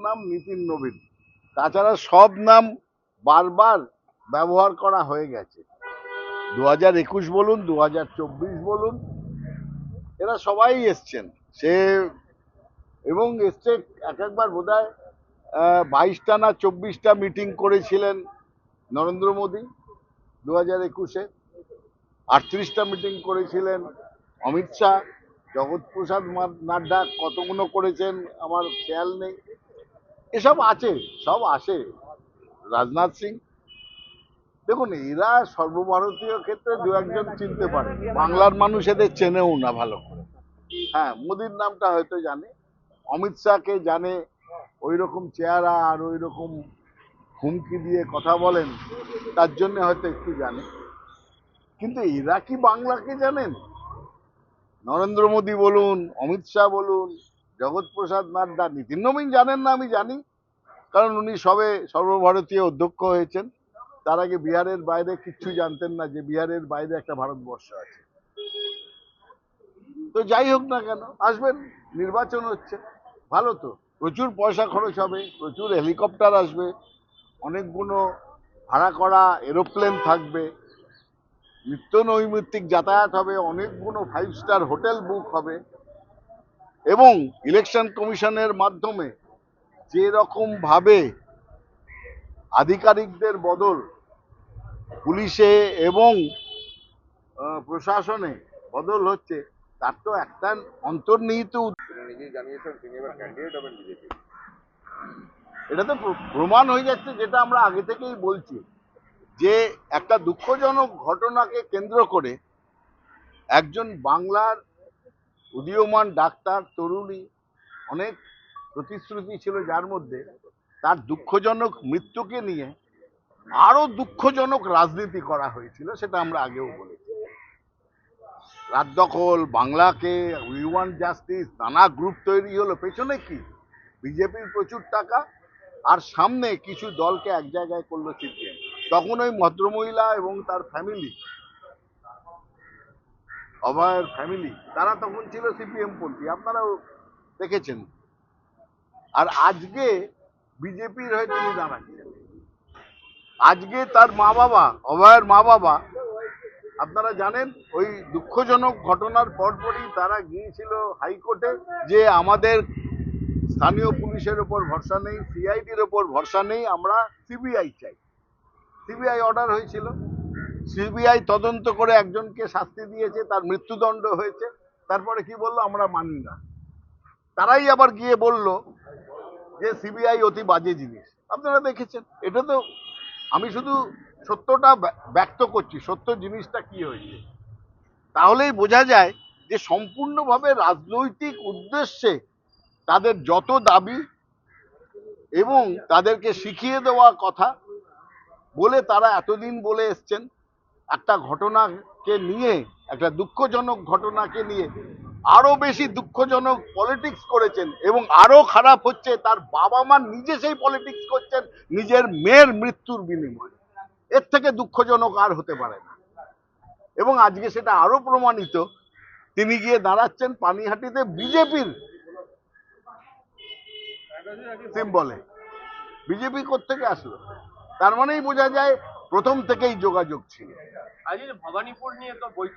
নাম নিতিন নবীন। তাছাড়া সব নাম বারবার ব্যবহার করা হয়ে গেছে। 2021 বলুন, 2024 বলুন, এরা সবাই এসছেন। সে এবং এসছে একবার বোধহয় 22টা না 24টা মিটিং করেছিলেন নরেন্দ্র মোদী 2021-এ। 38টা মিটিং করেছিলেন অমিত শাহ। জগৎ প্রসাদ নাড্ডা কতগুলো করেছেন আমার খেয়াল নেই। এসব আছে, সব আসে। রাজনাথ সিং, দেখুন এরা সর্বভারতীয় ক্ষেত্রে দু একজন চিনতে পারে, বাংলার মানুষ এদের চেনেও না ভালো করে। হ্যাঁ, মোদির নামটা হয়তো জানে, অমিত শাহকে জানে, ওই রকম চেহারা আর ওই রকম হুমকি দিয়ে কথা বলেন, তার জন্য হয়তো একটু জানে। কিন্তু এরা কি বাংলাকে জানেন? নরেন্দ্র মোদী বলুন, অমিত শাহ বলুন, জগৎ প্রসাদ নাড্ডা, নিতিন নবীন জানেন না আমি জানি, কারণ উনি সবে সর্বভারতীয় অধ্যক্ষ হয়েছেন। তার আগে বিহারের বাইরে কিচ্ছু জানতেন না যে বিহারের বাইরে একটা ভারতবর্ষ আছে। তো যাই হোক না কেন, আসবেন, নির্বাচন হচ্ছে, ভালো তো, প্রচুর পয়সা খরচ হবে, প্রচুর হেলিকপ্টার আসবে, অনেকগুলো ভাড়া করা এরোপ্লেন থাকবে, নিত্য নৈমিত্তিক যাতায়াত হবে, অনেকগুলো 5 স্টার হোটেল বুক হবে, এবং ইলেকশন কমিশনের মাধ্যমে যে রকম ভাবে আধিকারিকদের বদল পুলিশে এবং প্রশাসনে বদল হচ্ছে, তার তো একটা অন্তর্নিহিত এটা তো প্রমাণ হয়ে যাচ্ছে, যেটা আমরা আগে থেকেই বলছি, যে একটা দুঃখজনক ঘটনাকে কেন্দ্র করে একজন বাংলার উদীয়মান ডাক্তার তরুণী, অনেক প্রতিশ্রুতি ছিল যার মধ্যে, তার দুঃখজনক মৃত্যুকে নিয়ে আরো দুঃখজনক রাজনীতি করা হয়েছিল, সেটা আমরা আগেও বলেছি। রাত দখল, বাংলাকে, উই ওয়ান্ট জাস্টিস, নানা গ্রুপ তৈরি হলো, পেছনে কি? বিজেপির প্রচুর টাকা, আর সামনে কিছু দলকে এক জায়গায় করলো সিপিএম। তখন ওই ভদ্রমহিলা এবং তার ফ্যামিলি, অভয়ের ফ্যামিলি, তারা তখন ছিল সিপিএম পন্থী, আপনারাও দেখেছেন। আর আজকে বিজেপির হয়ে তিনি দাঁড়াচ্ছেন। আজকে তার মা বাবা, অভয়ের মা বাবা, আপনারা জানেন, ওই দুঃখজনক ঘটনার পরপরই তারা গিয়েছিল হাইকোর্টে যে আমাদের স্থানীয় পুলিশের ওপর ভরসা নেই, সিআইডির ওপর ভরসা নেই, আমরা সিবিআই চাই। সিবিআই অর্ডার হয়েছিল, সিবিআই তদন্ত করে একজনকে শাস্তি দিয়েছে, তার মৃত্যুদণ্ড হয়েছে। তারপরে কি বললো? আমরা মানি না। তারাই আবার গিয়ে বলল যে সিবিআই অতি বাজে জিনিস। আপনারা দেখেছেন, এটা তো আমি শুধু সত্যটা ব্যক্ত করছি, সত্য জিনিসটা কি হয়েছে, তাহলেই বোঝা যায় যে সম্পূর্ণভাবে রাজনৈতিক উদ্দেশ্যে তাদের যত দাবি এবং তাদেরকে শিখিয়ে দেওয়া কথা বলে তারা এতদিন বলে এসছেন, একটা ঘটনাকে নিয়ে, একটা দুঃখজনক ঘটনাকে নিয়ে আরো বেশি দুঃখজনক পলিটিক্স করেছেন, এবং আরো খারাপ হচ্ছে তার বাবা মা নিজে সেই পলিটিক্স করছেন নিজের মেয়ের মৃত্যুর বিনিময়ে। এর থেকে দুঃখজনক আর হতে পারে না। এবং আজকে সেটা আরো প্রমাণিত, তিনি গিয়ে দাঁড়াচ্ছেন পানিহাটিতে বিজেপির সিম্বলে। বিজেপি কোত্থেকে আসলো? তার মানেই বোঝা যায় প্রথম থেকেই যোগাযোগ ছিল। আজ ভবানীপুর নিয়ে তো বৈঠক